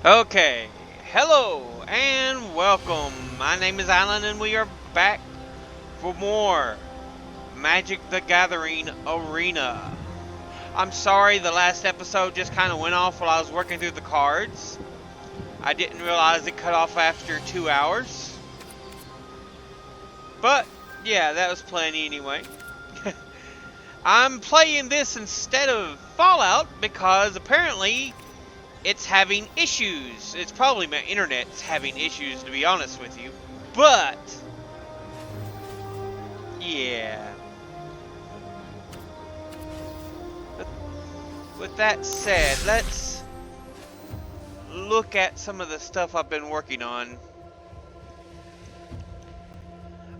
Okay, hello and welcome. My name is Alan and we are back for more Magic the Gathering Arena. I'm sorry the last episode just kind of went off while I was working through the cards. I didn't realize it cut off after 2 hours. But, yeah, that was plenty anyway. I'm playing this instead of Fallout because apparently it's having issues. It's probably my internet's having issues, to be honest with you. But, yeah. With that said, let's look at some of the stuff I've been working on.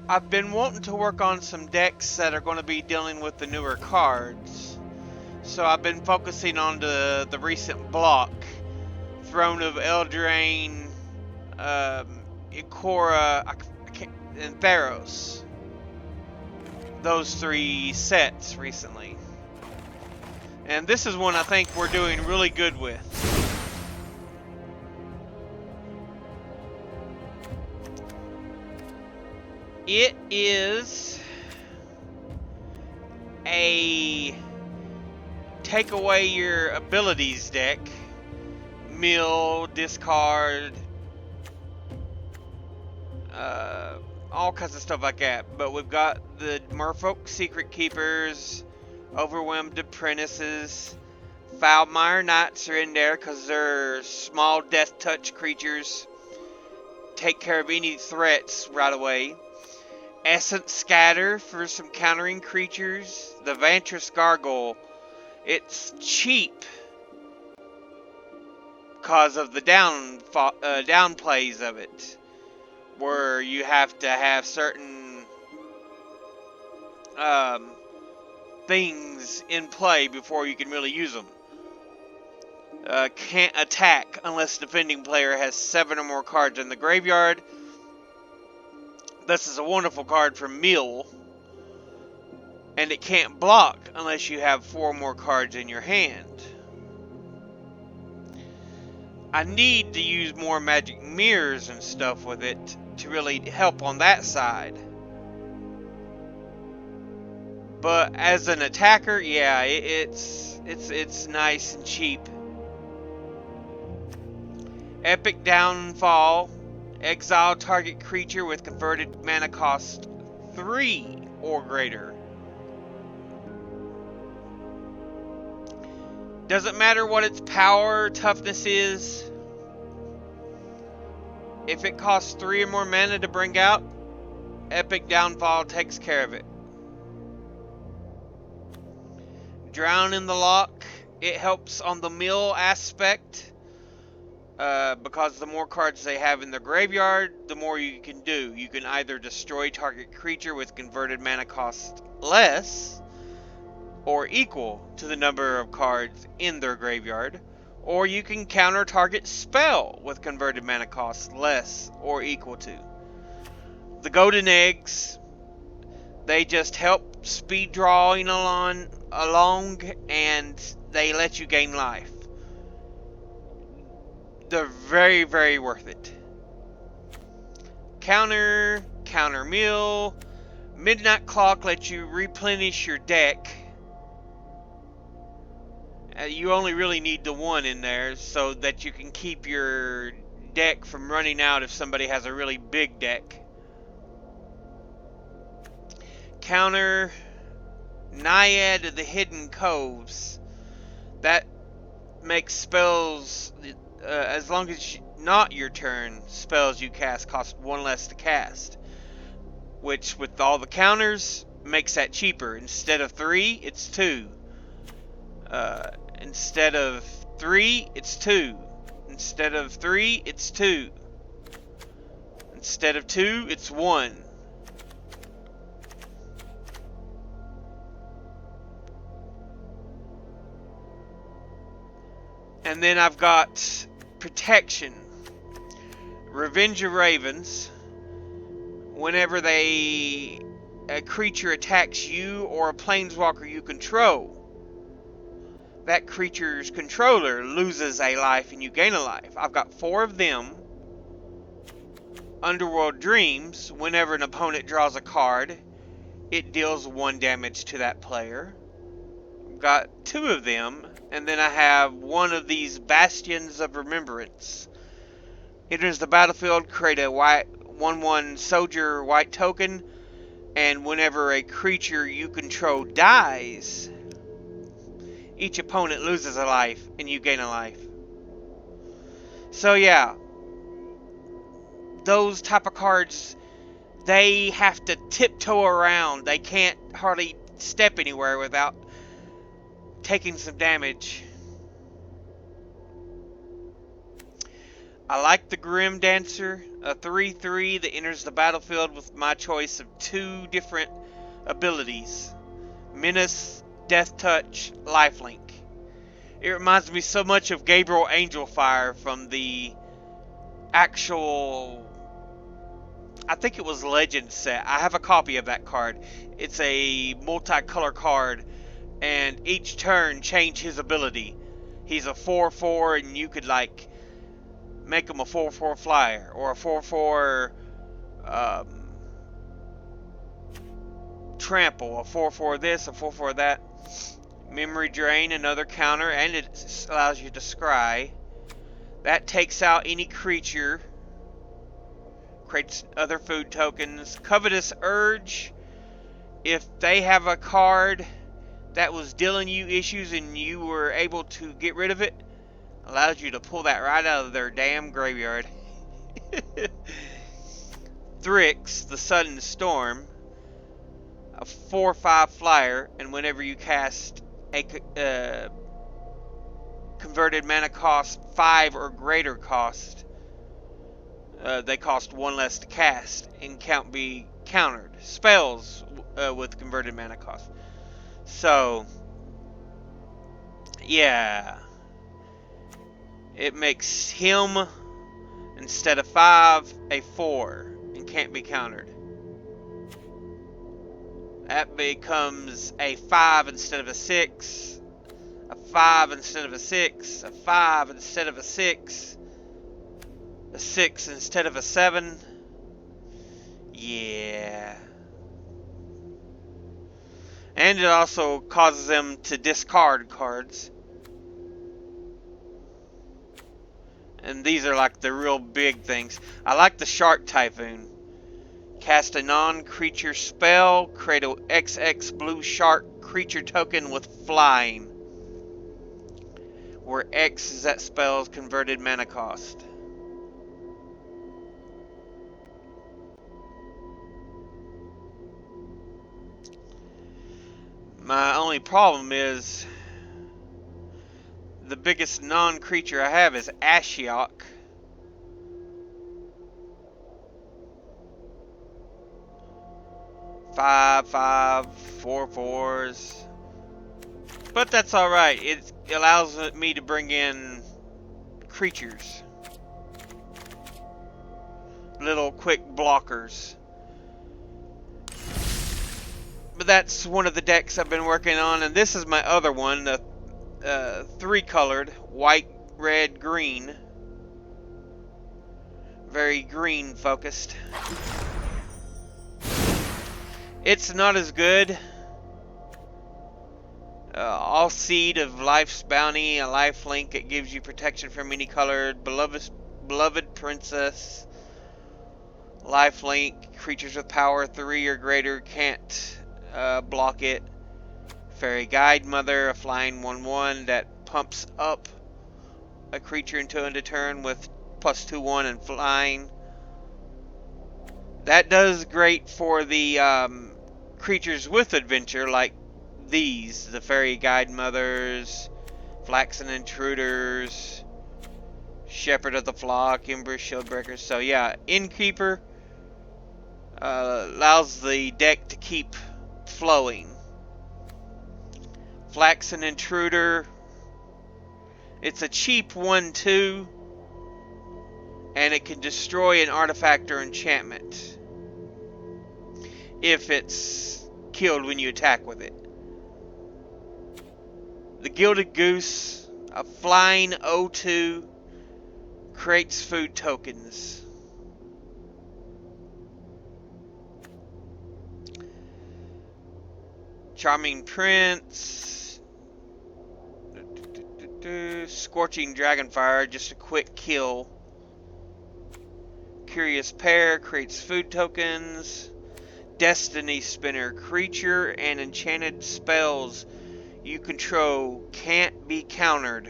I've been wanting to work on some decks that are going to be dealing with the newer cards. So I've been focusing on the recent block. Throne of Eldraine, Ikora, and Theros. Those three sets recently. And this is one I think we're doing really good with. It is a take away your abilities deck. Mill, discard, all kinds of stuff like that. But we've got the Merfolk Secret Keepers, Overwhelmed Apprentices, Foulmire Knights are in there because they're small death touch creatures. Take care of any threats right away. Essence Scatter for some countering creatures. The Vantress Gargoyle. It's cheap because of the downplays of it, where you have to have certain things in play before you can really use them. Can't attack unless the defending player has 7 or more cards in the graveyard. This is a wonderful card for Mill. And it can't block unless you have 4 more cards in your hand. I need to use more magic mirrors and stuff with it to really help on that side. But as an attacker, yeah, it's nice and cheap. Epic Downfall. Exile target creature with converted mana cost 3 or greater. Doesn't matter what its power or toughness is. If it costs 3 or more mana to bring out, Epic Downfall takes care of it. Drown in the Lock. It helps on the mill aspect. Because the more cards they have in their graveyard, the more you can do. You can either destroy target creature with converted mana cost less, or equal to the number of cards in their graveyard, or you can counter target spell with converted mana cost less or equal to. The Golden Eggs, they just help speed drawing along and they let you gain life. They're very, very worth it. Counter Mill. Midnight Clock lets you replenish your deck. You only really need the 1 in there so that you can keep your deck from running out if somebody has a really big deck. Counter Naiad of the Hidden Coves. That makes spells, as long as not your turn, spells you cast cost 1 less to cast. Which, with all the counters, makes that cheaper. Instead of 3, it's 2. Instead of 3, it's 2. Instead of 3, it's 2. Instead of 2, it's 1. And then I've got Protection. Revenge of Ravens. Whenever a creature attacks you or a planeswalker you control, that creature's controller loses a life and you gain a life. I've got 4 of them. Underworld Dreams, whenever an opponent draws a card, it deals 1 damage to that player. I've got 2 of them, and then I have 1 of these Bastions of Remembrance. Enters the battlefield, create a white 1/1 soldier white token, and whenever a creature you control dies, each opponent loses a life and you gain a life. So yeah, those type of cards, they have to tiptoe around. They can't hardly step anywhere without taking some damage. I like the Grim Dancer, a 3/3 that enters the battlefield with my choice of 2 different abilities: Menace, Death Touch, Lifelink. It reminds me so much of Gabriel Angelfire from the actual, I think it was Legend set. I have a copy of that card. It's a multicolor card, and each turn change his ability. He's a 4/4, and you could like make him a 4/4 flyer or a 4/4 trample, a 4/4 this, a 4/4 that. Memory Drain, another counter, and it allows you to scry. That takes out any creature, creates other food tokens. Covetous Urge, if they have a card that was dealing you issues and you were able to get rid of it, allows you to pull that right out of their damn graveyard. Thrix, the Sudden Storm, a 4/5 flyer, and whenever you cast a converted mana cost 5 or greater cost, they cost 1 less to cast and can't be countered. Spells with converted mana cost. So, yeah. It makes him, instead of 5, a 4 and can't be countered. That becomes a 5 instead of a 6, a 5 instead of a 6, a 5 instead of a 6, a 6 instead of a 7. Yeah. And it also causes them to discard cards. And these are like the real big things. I like the Shark Typhoon. Cast a non-creature spell, create a XX blue shark creature token with flying, where X is that spell's converted mana cost. My only problem is the biggest non-creature I have is Ashiok. Five, 4/4s. But that's alright. It allows me to bring in creatures. Little quick blockers. But that's one of the decks I've been working on, and this is my other one, the 3-colored, white, red, green. Very green focused. It's not as good. All Seed of Life's Bounty, a life link. It gives you protection from any colored. Beloved Princess. Life link. Creatures with power 3 or greater can't block it. Fairy Guide Mother, a flying 1/1 that pumps up a creature into end of turn with +2/1 and flying. That does great for the creatures with adventure, like these, the Fairy Guide Mothers, Flaxen Intruders, Shepherd of the Flock, Ember Shieldbreakers. So yeah, Innkeeper allows the deck to keep flowing. Flaxen Intruder, it's a cheap 1/2, and it can destroy an artifact or enchantment if it's killed when you attack with it. The Gilded Goose, a flying O2, creates food tokens. Charming Prince. Scorching Dragonfire, just a quick kill. Curious Pair creates food tokens. Destiny Spinner, creature and enchanted spells you control can't be countered.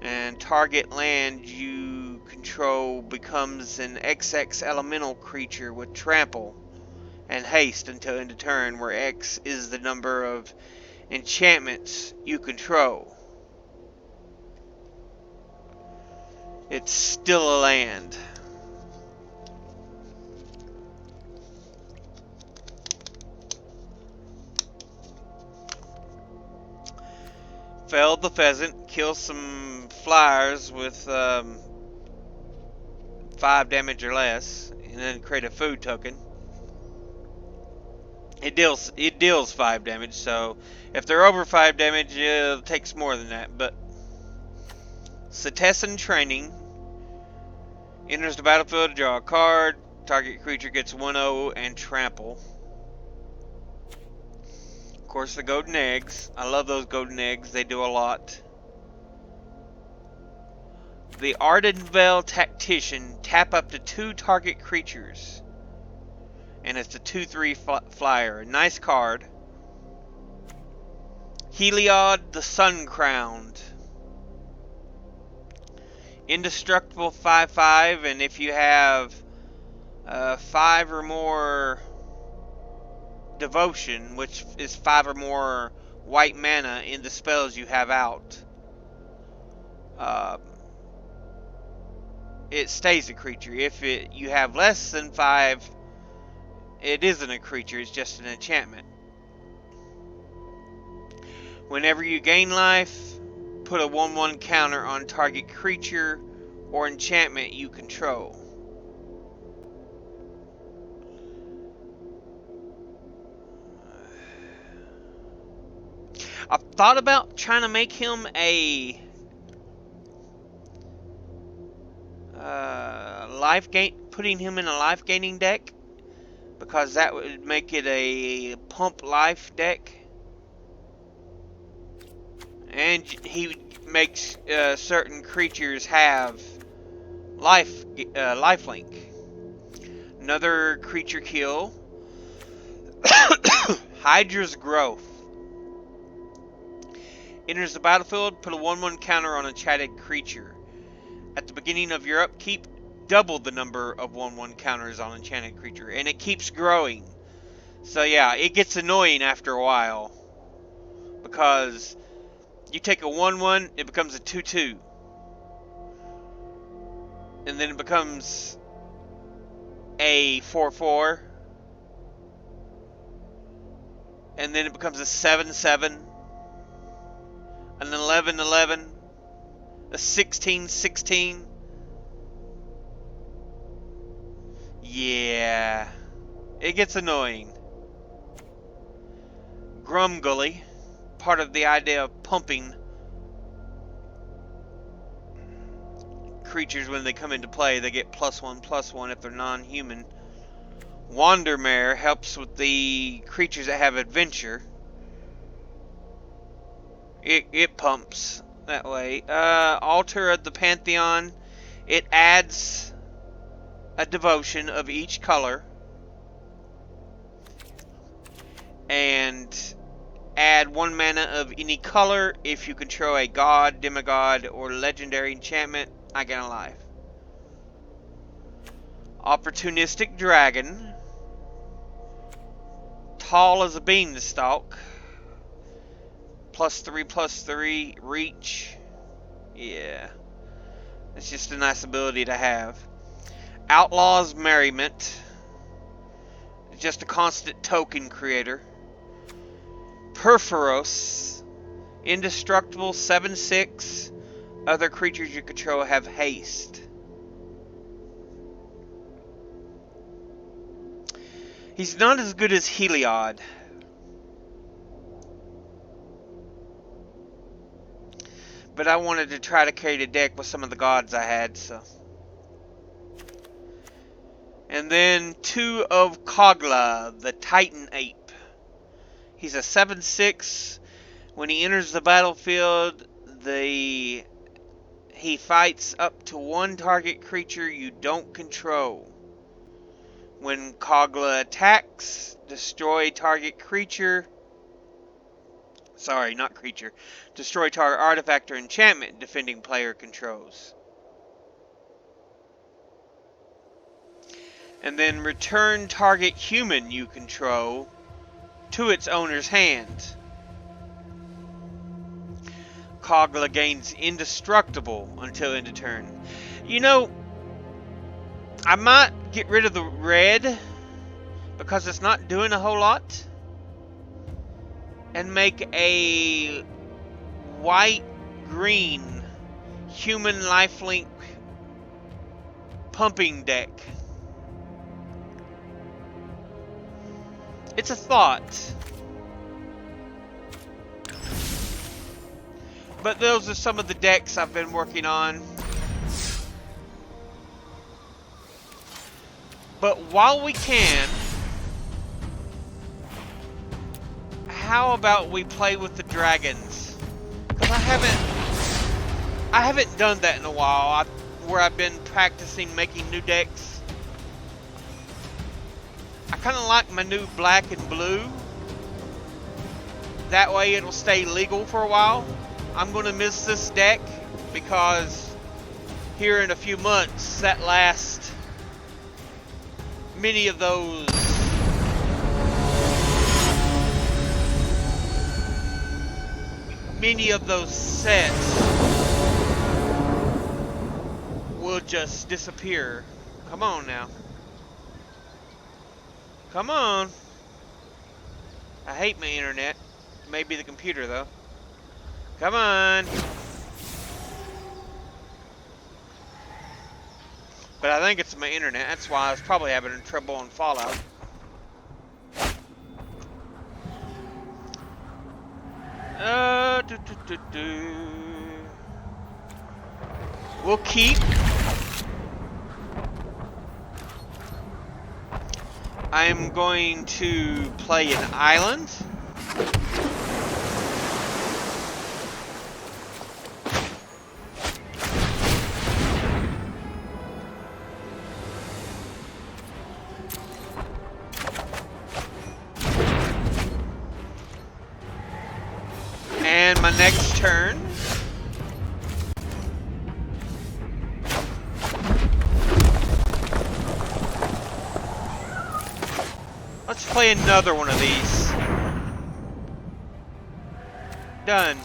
And target land you control becomes an XX elemental creature with trample and haste until end of turn, where X is the number of enchantments you control. It's still a land. Felled the Pheasant, kill some flyers with 5 damage or less, and then create a food token. It deals 5 damage, so if they're over 5 damage, it takes more than that. But Cetizen Training enters the battlefield, draw a card. Target creature gets 1/0 and trample. Of course, the golden eggs. I love those golden eggs. They do a lot. The Ardenvale Tactician, tap up to 2 target creatures. And it's a 2/3 flyer. Nice card. Heliod the Sun Crowned. Indestructible 5/5, and if you have 5 or more devotion, which is 5 or more white mana in the spells you have out, it stays a creature. If you have less than 5, it isn't a creature, it's just an enchantment. Whenever you gain life, put a 1/1 counter on target creature or enchantment you control. I've thought about trying to make him a putting him in a life gaining deck, because that would make it a pump life deck, and he makes certain creatures have lifelink. Another creature kill. Hydra's Growth enters the battlefield, put a 1/1 counter on a enchanted creature. At the beginning of your upkeep, double the number of 1/1 counters on enchanted creature, and it keeps growing. So yeah, it gets annoying after a while, because you take a 1/1, it becomes a 2/2, and then it becomes a 4/4, and then it becomes a 7/7, an 11/11, a 16/16. Yeah, it gets annoying. Grumgully, part of the idea of pumping creatures when they come into play, they get +1/+1 if they're non-human. Wandermare helps with the creatures that have adventure. It pumps that way. Altar of the Pantheon, it adds a devotion of each color, and add 1 mana of any color if you control a god, demigod, or legendary enchantment. I gain a life. Opportunistic Dragon, tall as a beanstalk, +3/+3 reach. Yeah, it's just a nice ability to have. Outlaw's Merriment, just a constant token creator. Perforos, indestructible 7/6. Other creatures you control have haste. He's not as good as Heliod. But I wanted to try to carry the deck with some of the gods I had, so. And then 2 of Kogla, the Titan Ape. He's a 7/6. When he enters the battlefield, he fights up to 1 target creature you don't control. When Kogla attacks, destroy target creature. Sorry, not creature. Destroy target artifact or enchantment defending player controls. And then return target human you control to its owner's hand. Kogla gains indestructible until end of turn. You know, I might get rid of the red because it's not doing a whole lot, and make a white-green human lifelink pumping deck. It's a thought. But those are some of the decks I've been working on. But while we can, how about we play with the dragons? Because I haven't done that in a while. Where I've been practicing making new decks. I kind of like my new black and blue. That way it'll stay legal for a while. I'm going to miss this deck because here in a few months, that last many of those sets will just disappear. Come on now. Come on. I hate my internet. Maybe the computer though. Come on. But I think it's my internet. That's why I was probably having trouble on Fallout. We'll keep. I'm going to play an island. And my next turn, let's play another one of these. Done.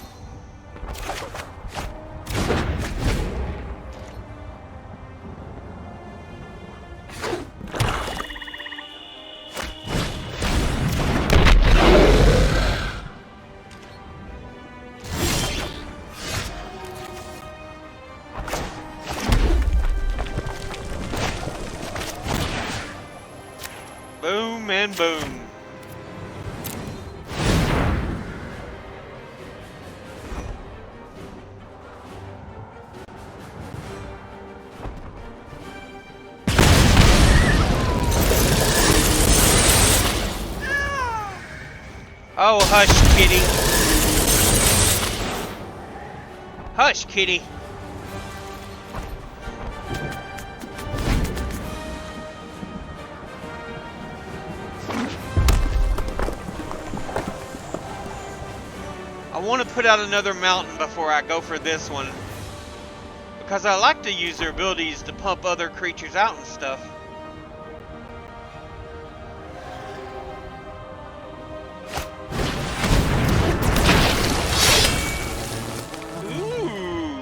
Boom and boom. Oh, hush, kitty. Hush, kitty. I want to put out another mountain before I go for this one, because I like to use their abilities to pump other creatures out and stuff. Ooh.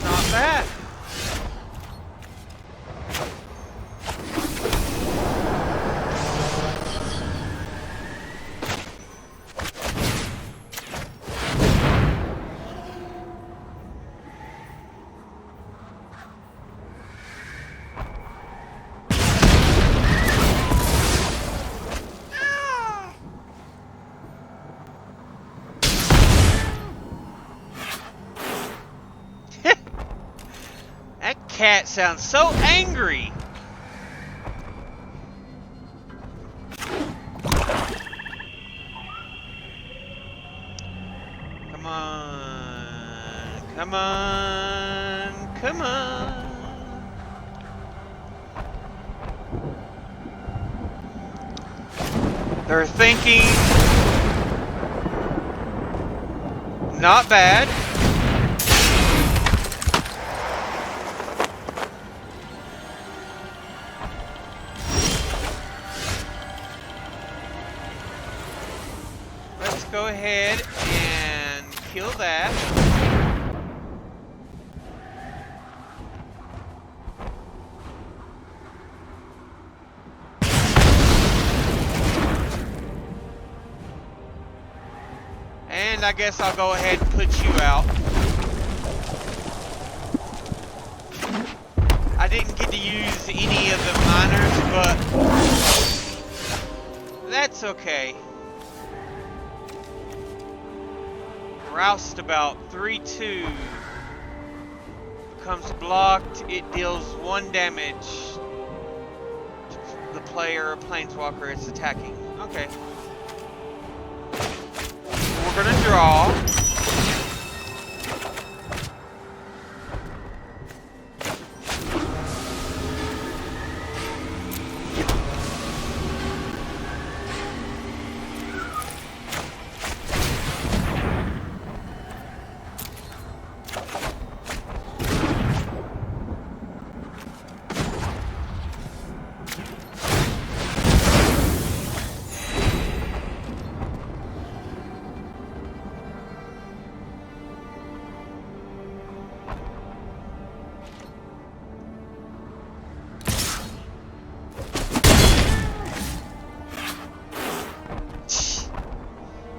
Not bad. cat sounds so angry. Come on. Come on. Come on. They're thinking, not bad. Let's go ahead and kill that. And I guess I'll go ahead and put you out. I didn't get to use any of the miners, but that's okay. Roustabout 3-2 becomes blocked. It deals 1 damage to the player or planeswalker it's attacking. Okay. We're gonna draw.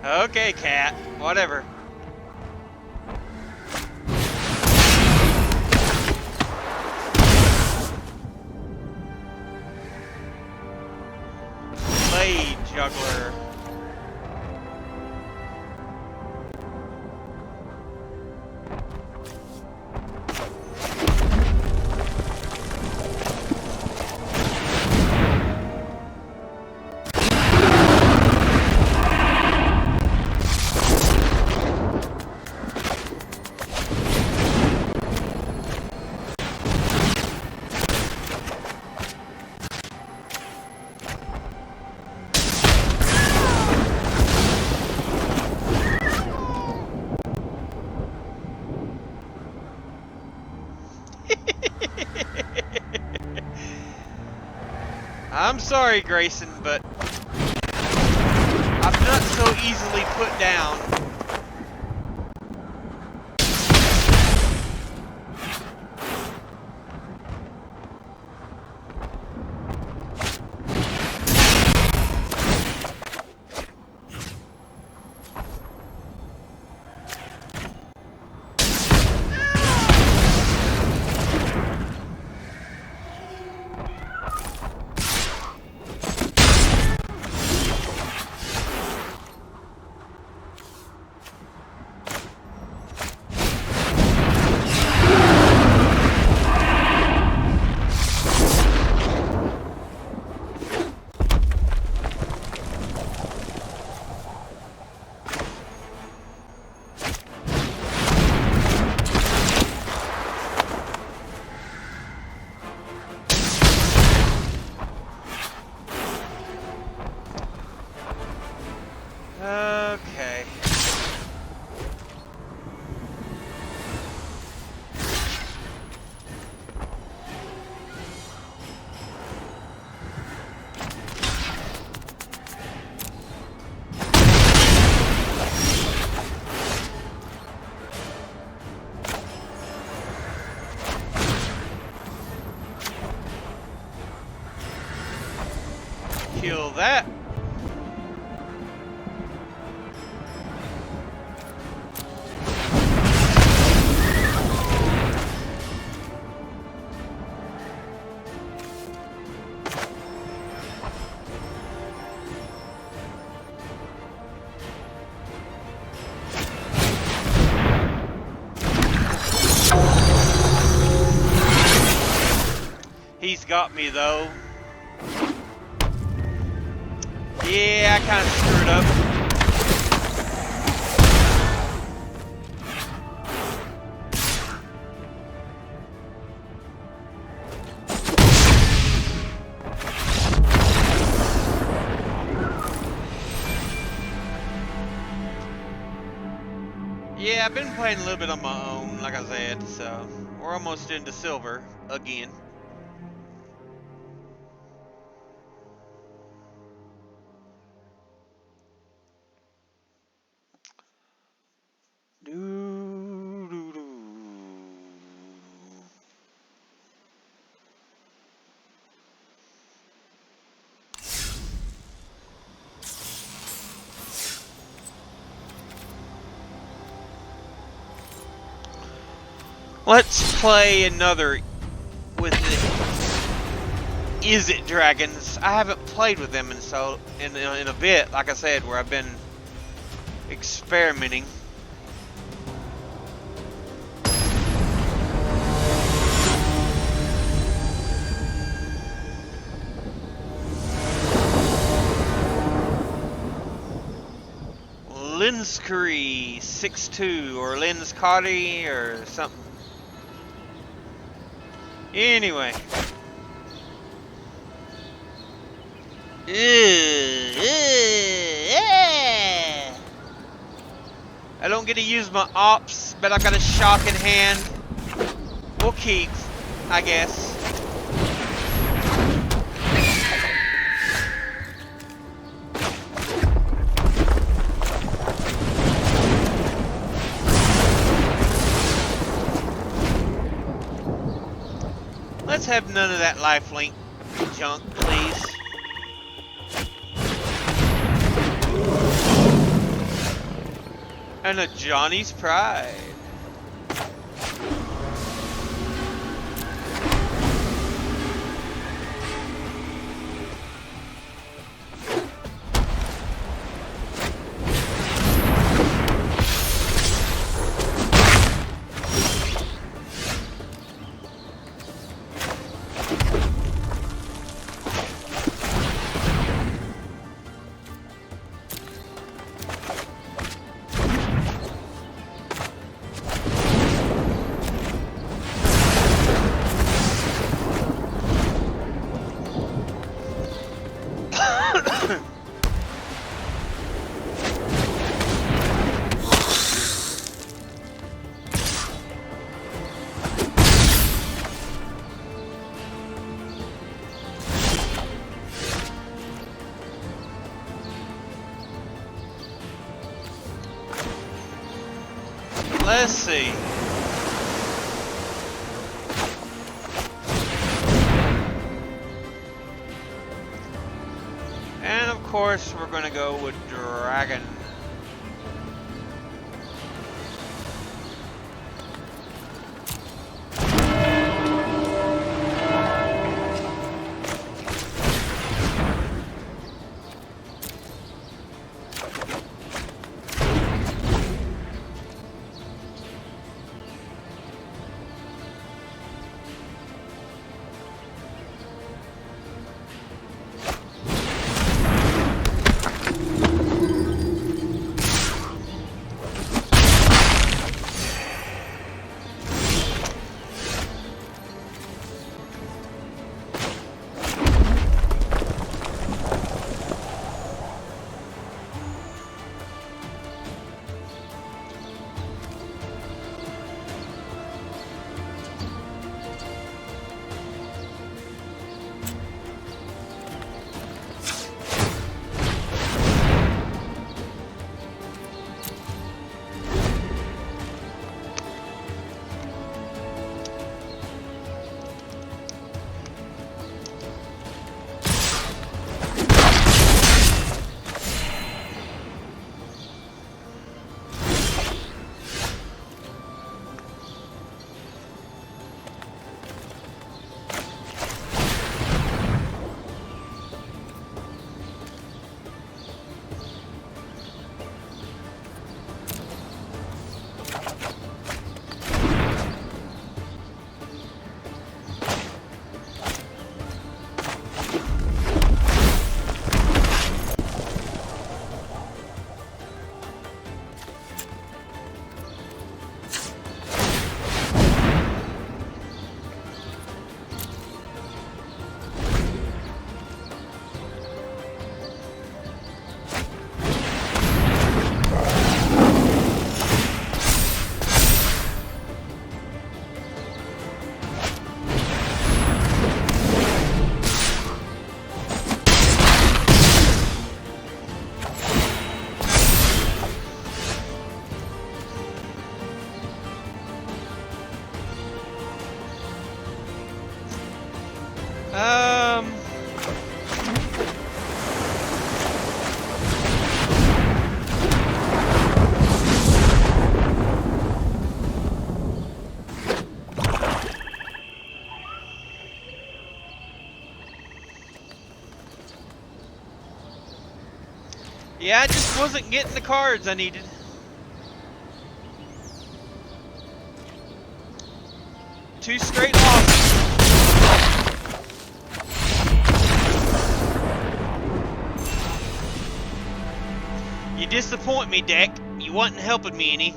Okay, cat. Whatever. Blade Juggler. I'm sorry, Grayson, but I'm not so easily put down. Okay. Kill that. got me though. Yeah, I kind of screwed up. Yeah, I've been playing a little bit on my own, like I said, so we're almost into silver again. Let's play another with the Is It Dragons. I haven't played with them in a bit, like I said, where I've been experimenting. Linscurry 6'2" or Linscotty or something. Anyway. I don't get to use my ops, but I've got a shock in hand. We'll keep, I guess. Let's have none of that lifelink junk, please. And a Johnny's Pride. Let's see. And of course, we're going to go with Dragon. Yeah, I just wasn't getting the cards I needed. Two straight losses. You disappoint me, Deck. You wasn't helping me any.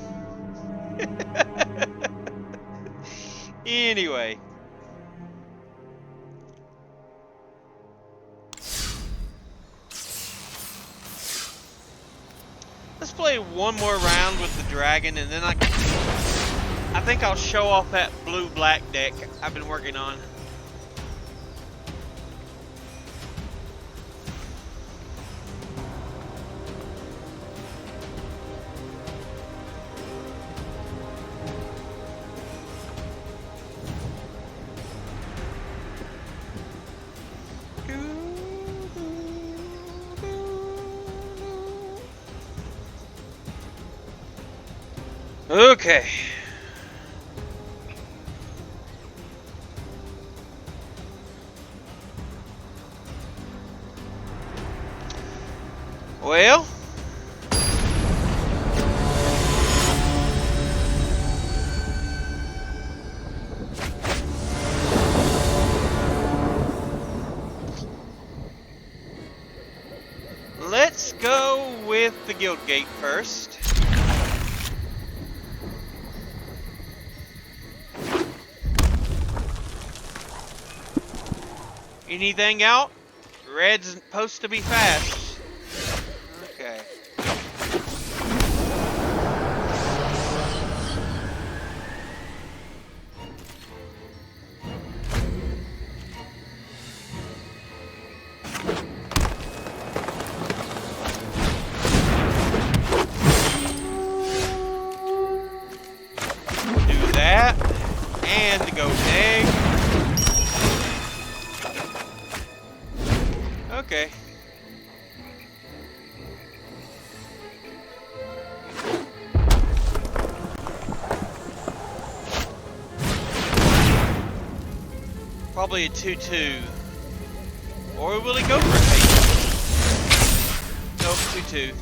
Anyway. Let's play one more round with the dragon, and then I think I'll show off that blue-black deck I've been working on. Okay. Well, let's go with the guild gate first. Anything out? Red's supposed to be fast. Okay. Do that. And the goat egg. Okay. Probably a 2-2. Or will he go for a 8? Nope, 2-2.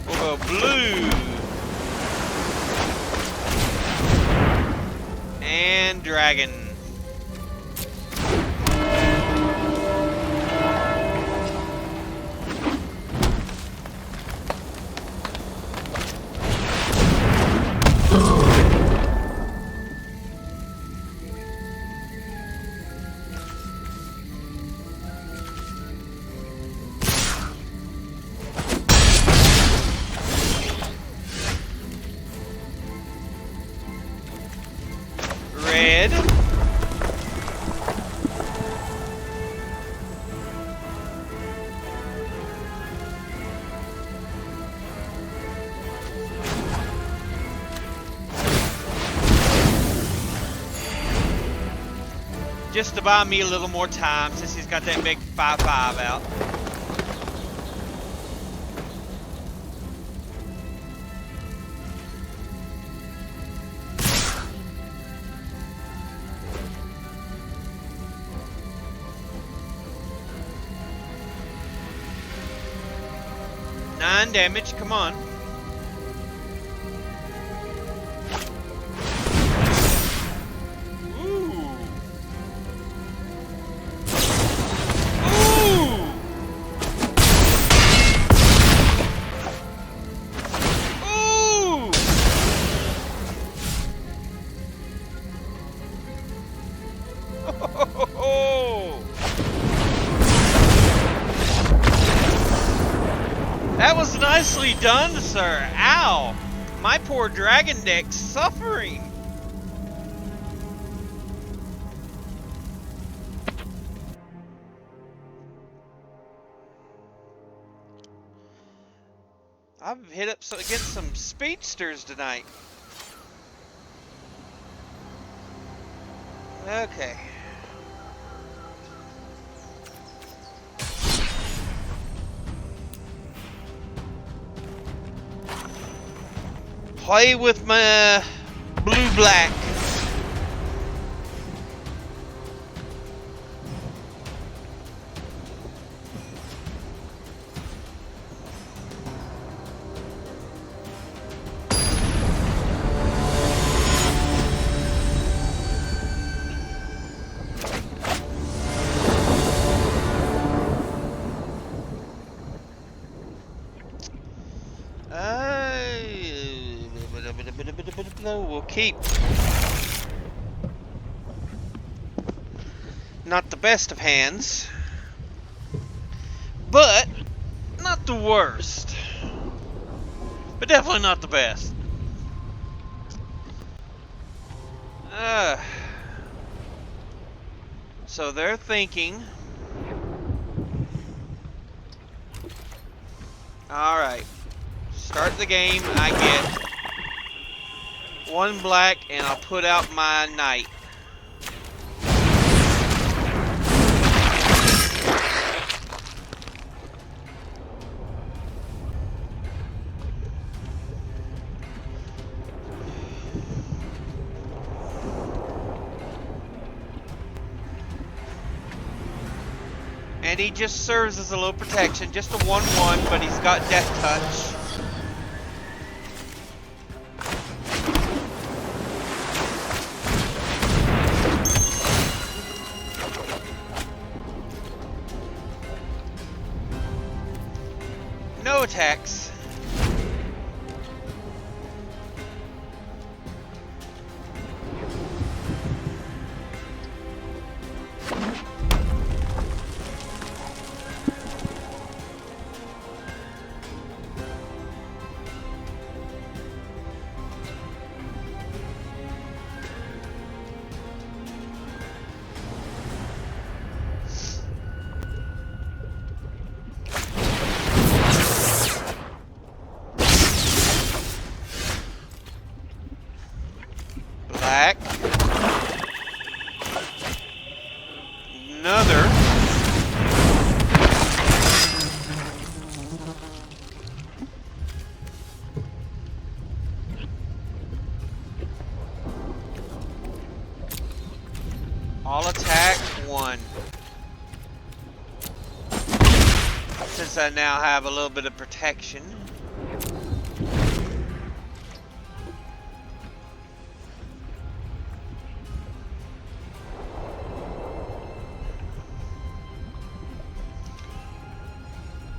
We'll go blue. And dragon. Red. Just to buy me a little more time since he's got that big 5-5 out. Nine damage, come on. That was nicely done, sir. Ow! My poor dragon deck's suffering. I've hit up against some speedsters tonight. Okay. Play with my blue-black. We'll keep. Not the best of hands, but not the worst. But definitely not the best. So they're thinking. Alright. Start the game. I get 1 black and I'll put out my knight. And he just serves as a little protection, just a 1/1, but he's got Death Touch. No attacks. Black. Another. All attack 1. Since I now have a little bit of protection.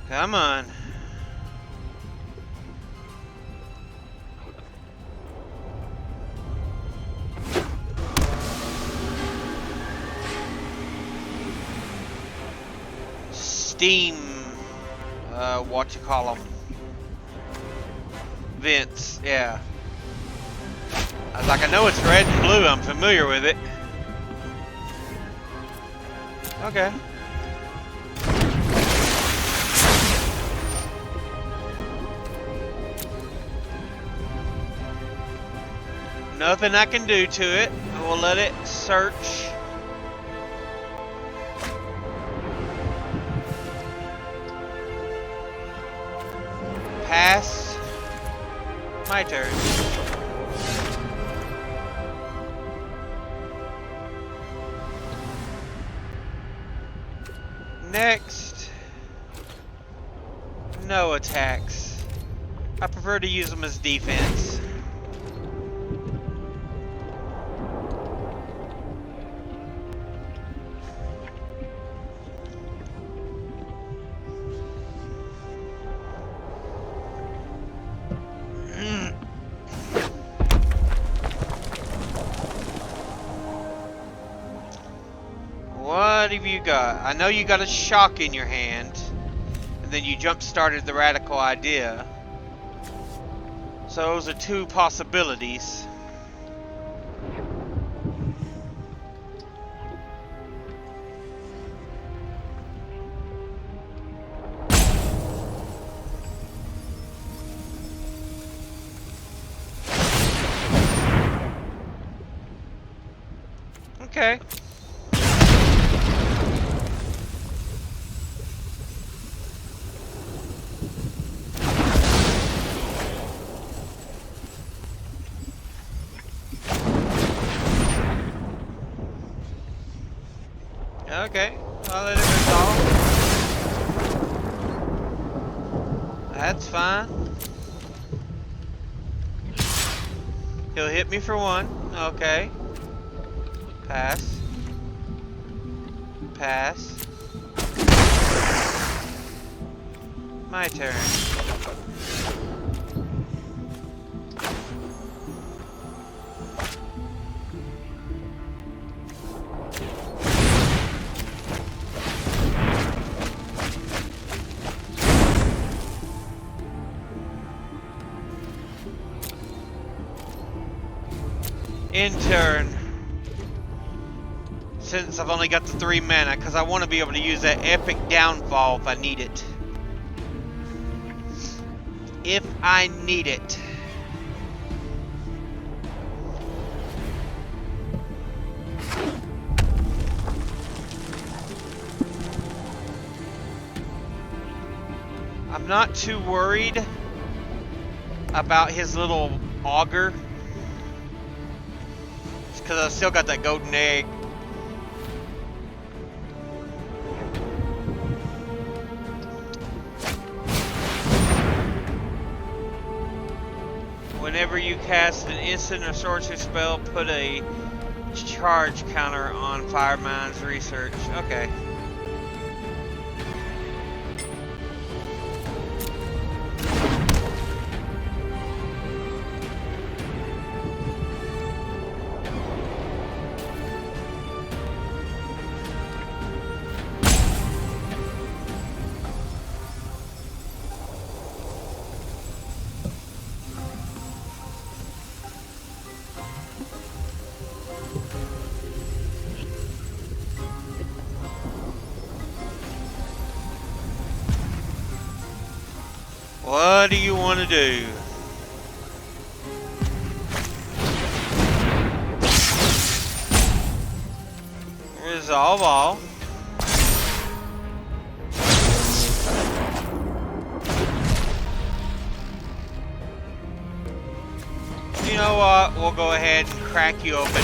Come on. Steam, what you call them? Vents, yeah. I was like, I know it's red and blue, I'm familiar with it. Okay. Nothing I can do to it. I will let it search. Pass. My turn. Next. No attacks. I prefer to use them as defense. What have you got? I know you got a shock in your hand, and then you jump-started the radical idea. So those are 2 possibilities. Okay. Okay, I'll let it resolve. That's fine. He'll hit me for 1. Okay. Pass. Pass. My turn. In turn, since I've only got the 3 mana, because I want to be able to use that epic downfall if I need it. If I need it. I'm not too worried about his little auger. It's because I've still got that golden egg. Whenever you cast an instant or sorcery spell, put a charge counter on Firemind's research. Okay. What do you want to do? Resolve all. You know what? We'll go ahead and crack you open.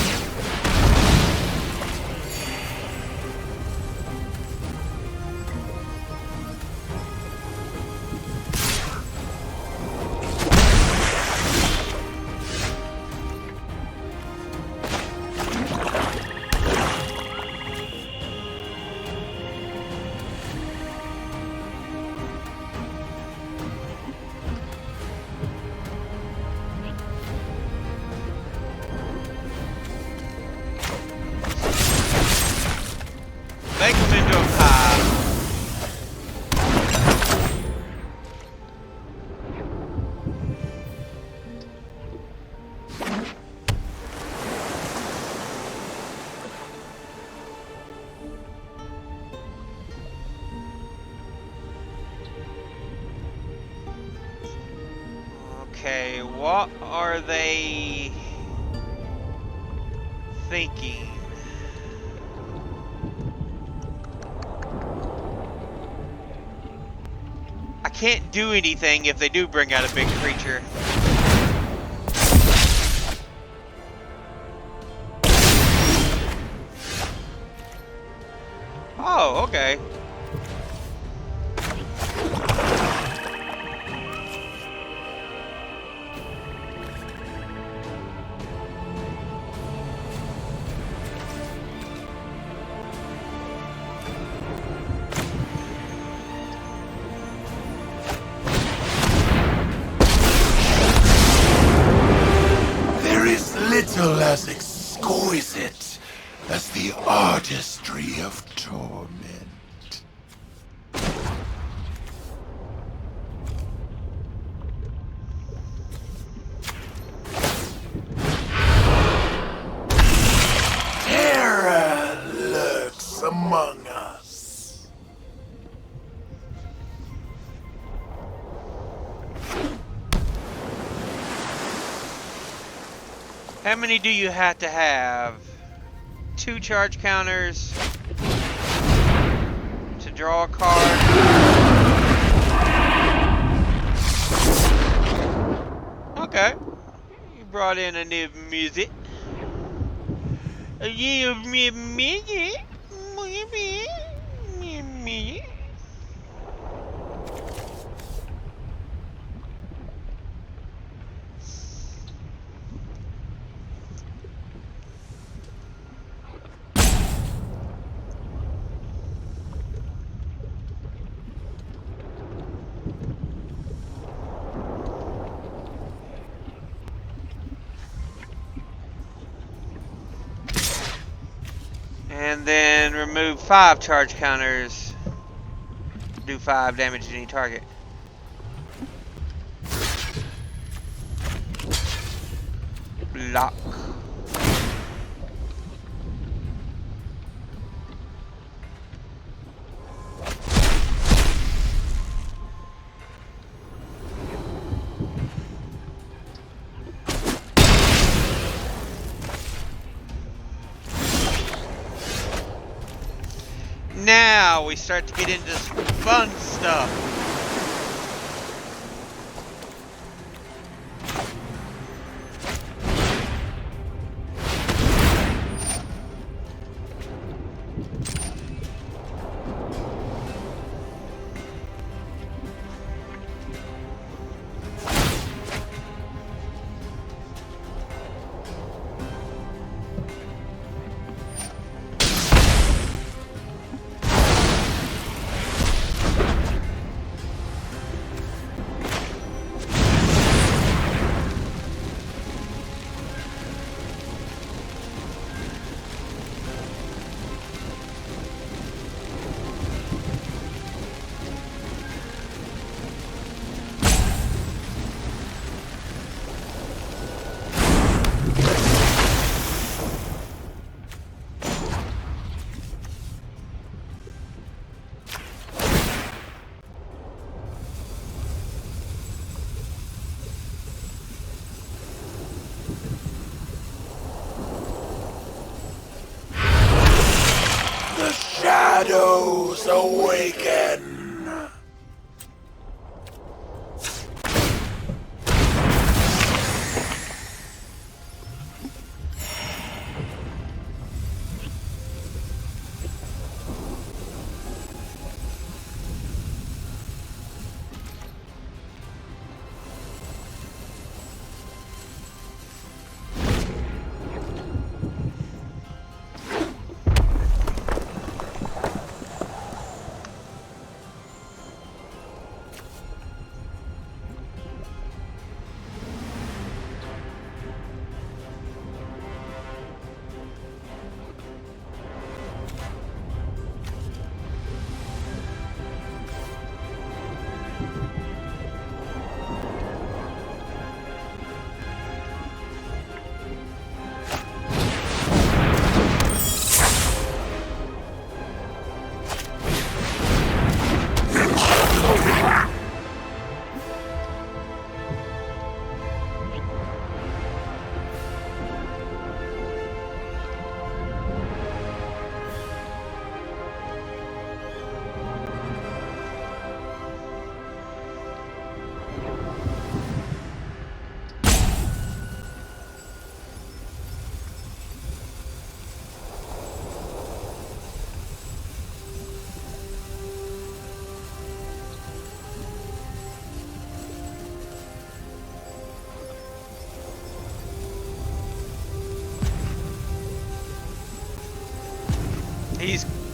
Make them into a pie. Okay, what are they thinking? I can't do anything if they do bring out a big creature. Oh, okay. Little as exquisite as the artistry of torment. Terror lurks among us. How many do you have to have? 2 charge counters to draw a card. Okay. You brought in a new music. A new music. And then remove 5 charge counters. Do 5 damage to any target. Block. Now we start to get into some fun stuff. The shadows awaken.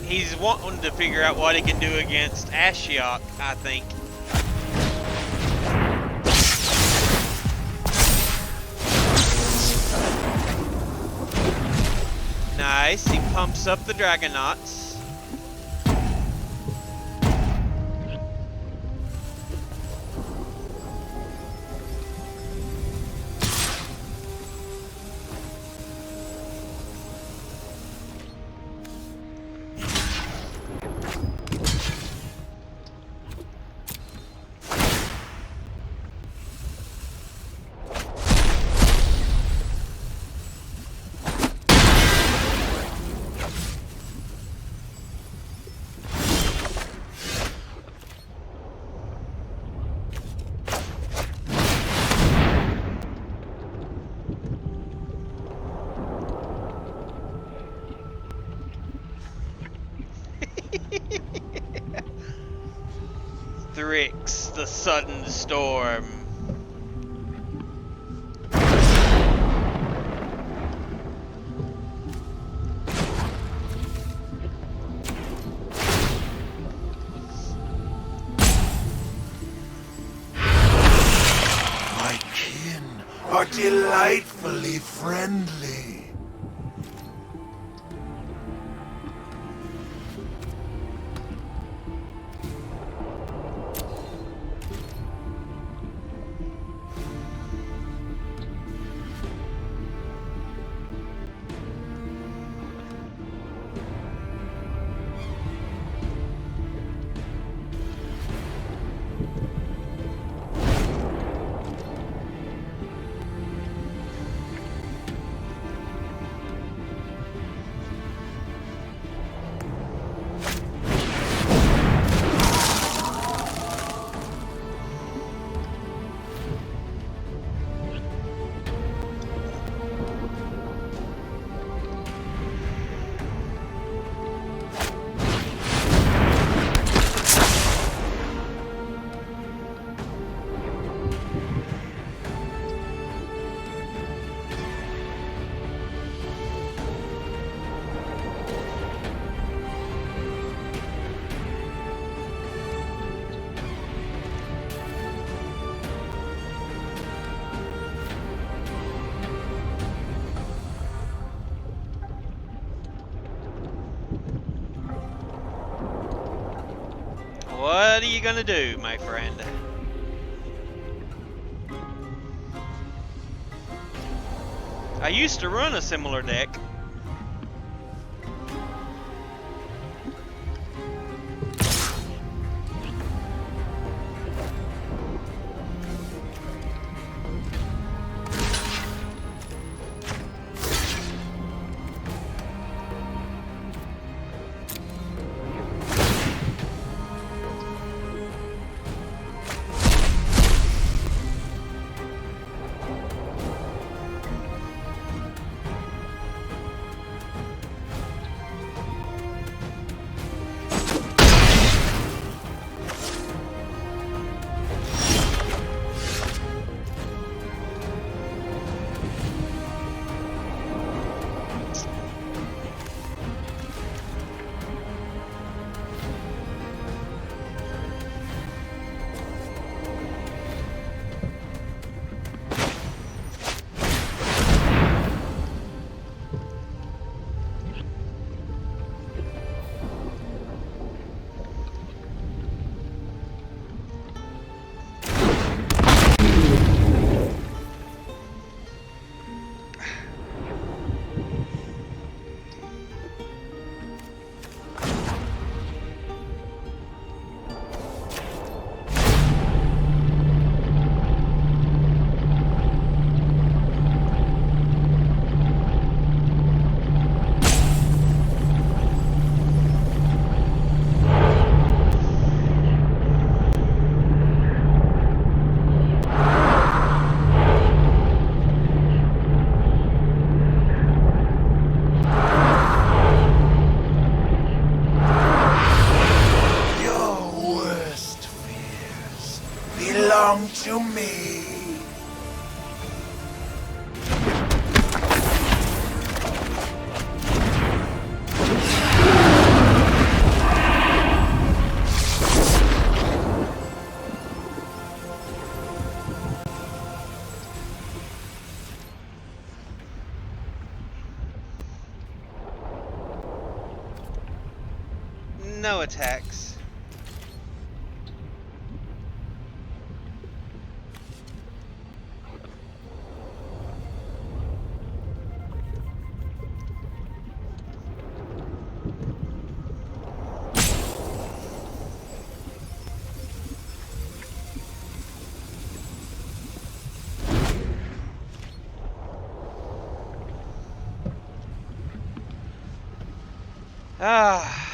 He's wanting to figure out what he can do against Ashiok, I think. Nice, he pumps up the Dragonauts. Thrix, the sudden storm. My kin are delightfully friendly. What are you gonna do, my friend? I used to run a similar deck. Belong to me. No attacks. Ah.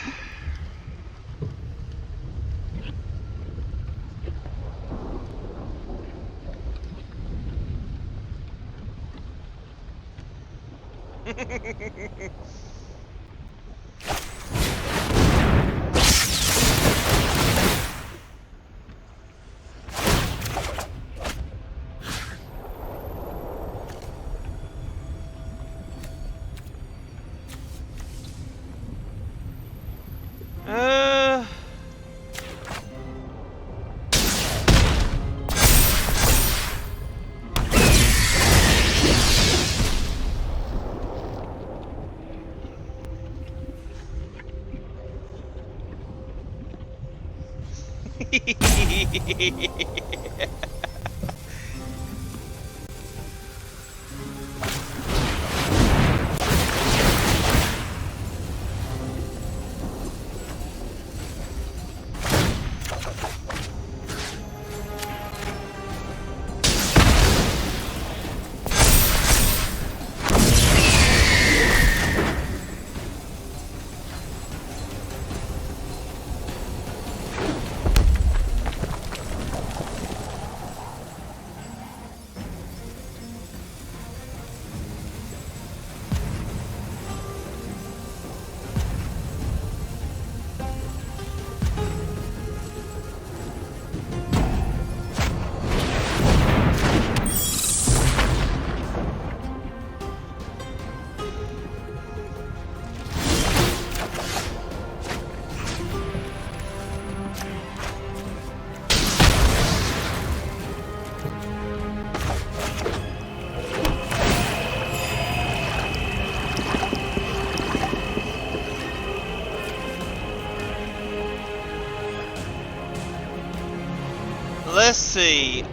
let's see.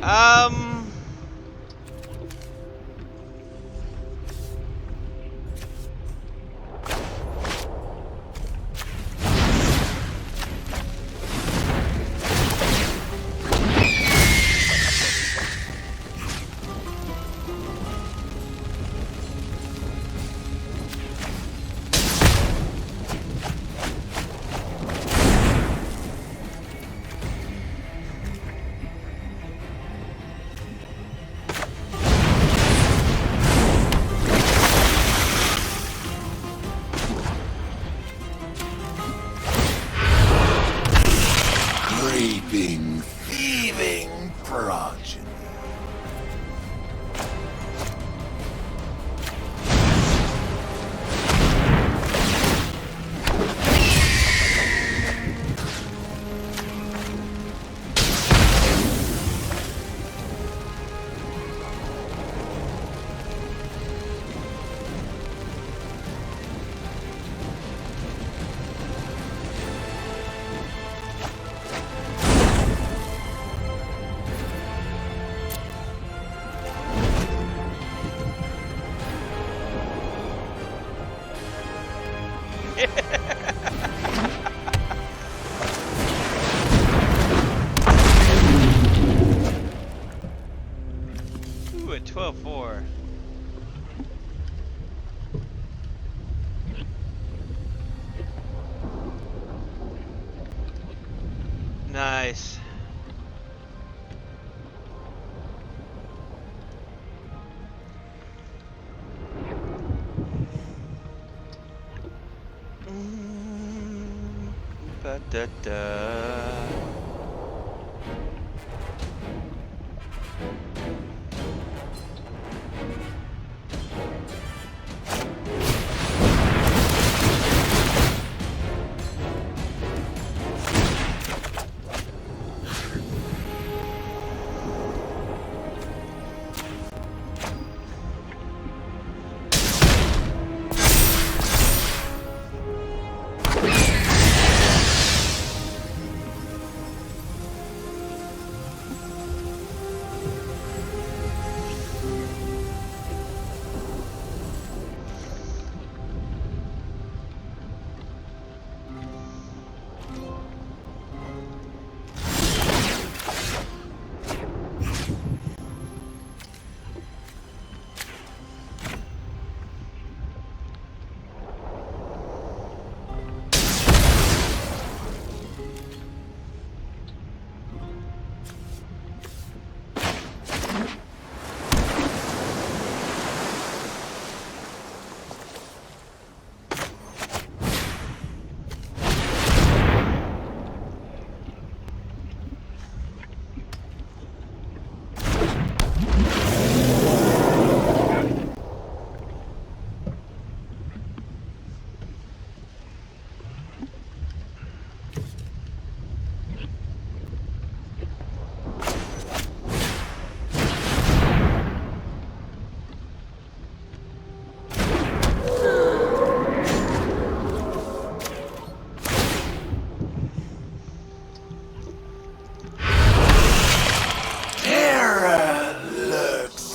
Creeping, thieving progeny. Ooh, at 12-4. Nice. Ba-da-da.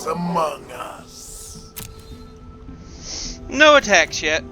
Among us. No attacks yet.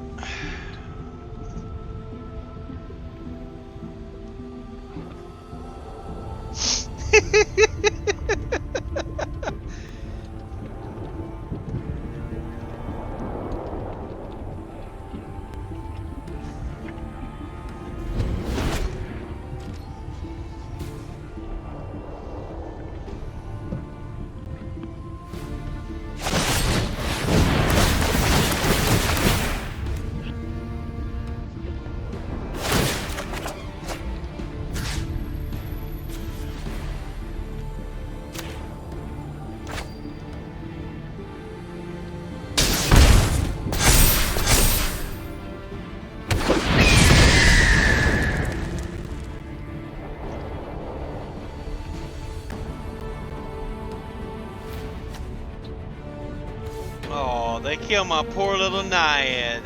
Oh, they killed my poor little Naiad.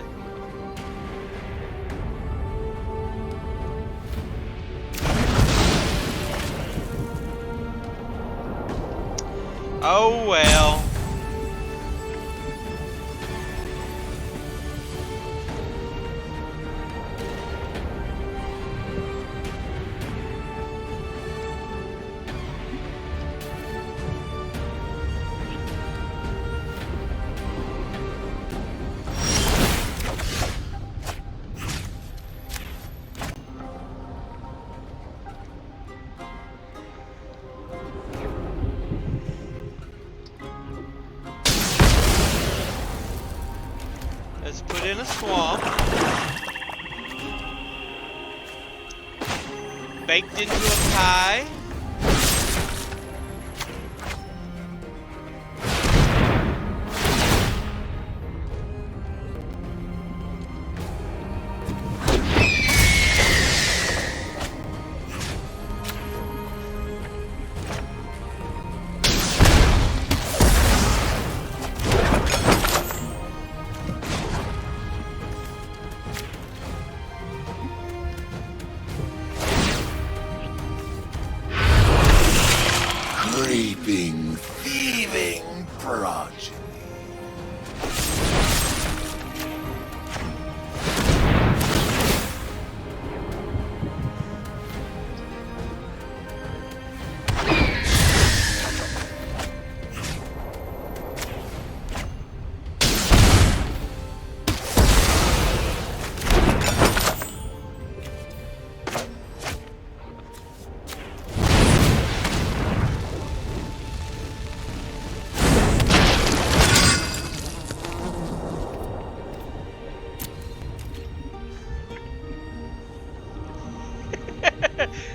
Oh well. Let's put in a swamp. Baked into a pie. Creeping, thieving progeny.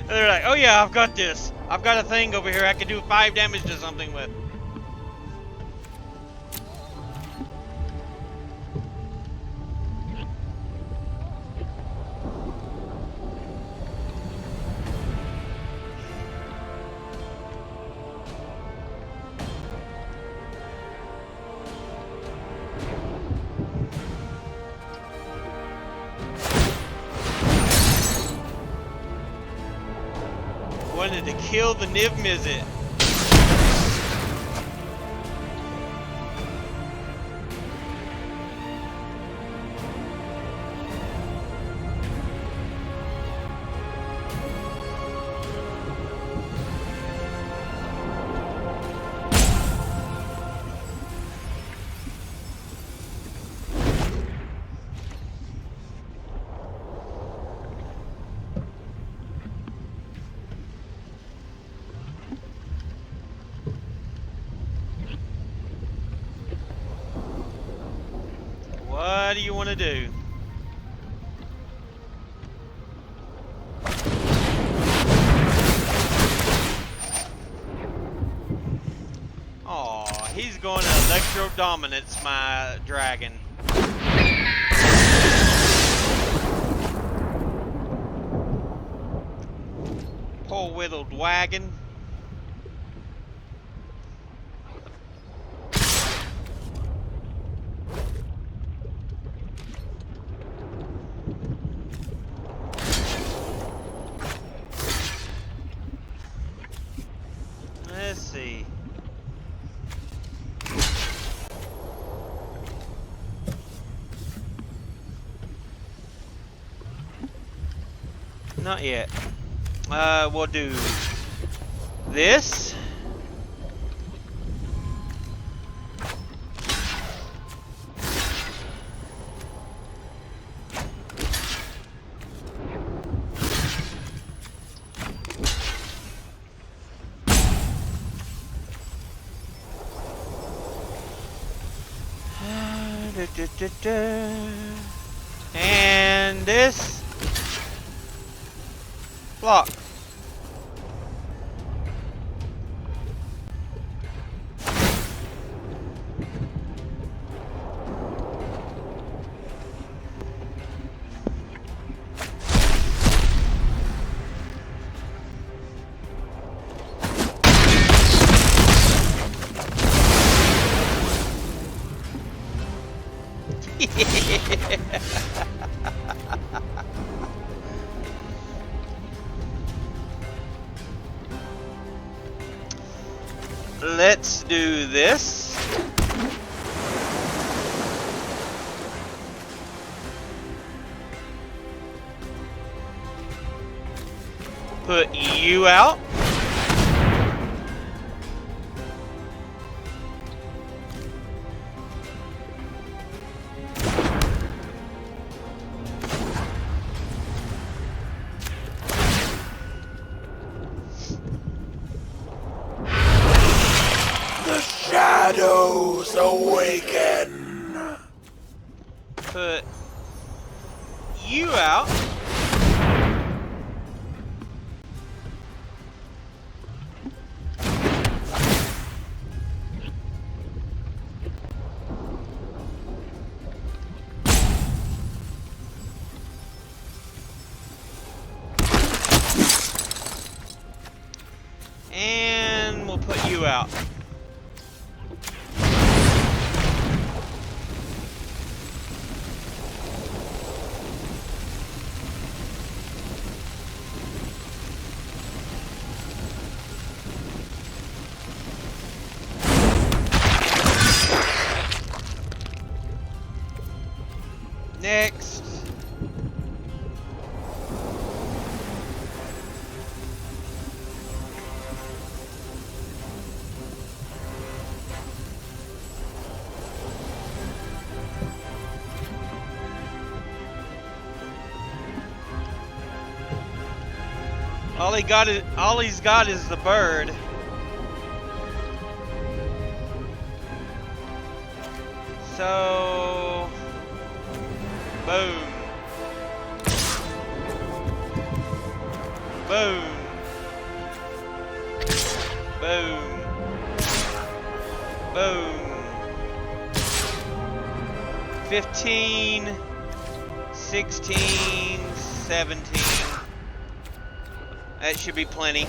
They're like, oh yeah, I've got this. I've got a thing over here I can do 5 damage to something with. Wanted to kill the Niv-Mizzet. What do you want to do? Aw, he's going to electro dominance my dragon. Poor whittled wagon. Let's see. Not yet. We'll do this. And this block. let's do this. Put you out. The shadows awaken. Put you out. And we'll put you out. Next. All he's got is the bird. So boom. Boom. Boom. Boom. 15, 16, 17. That should be plenty.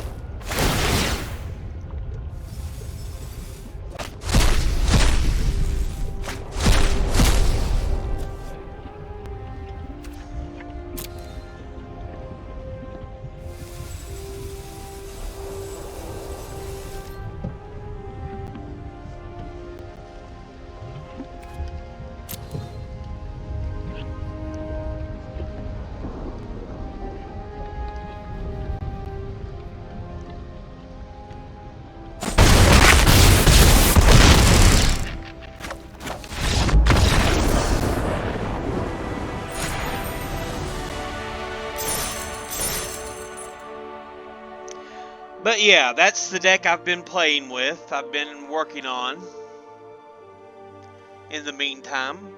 But yeah, that's the deck I've been playing with. I've been working on in the meantime.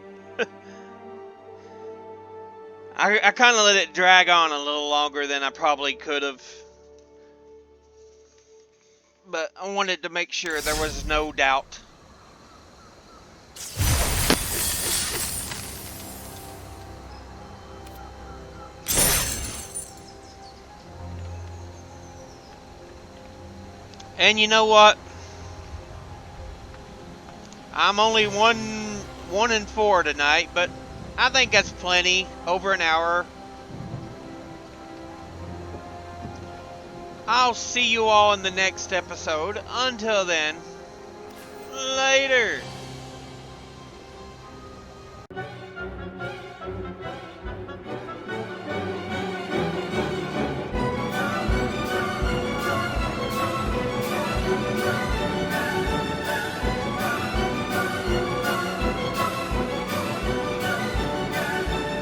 I kind of let it drag on a little longer than I probably could have. But I wanted to make sure there was no doubt. And you know what? I'm only 1 and 4 tonight, but I think that's plenty. Over an hour. I'll see you all in the next episode. Until then, later.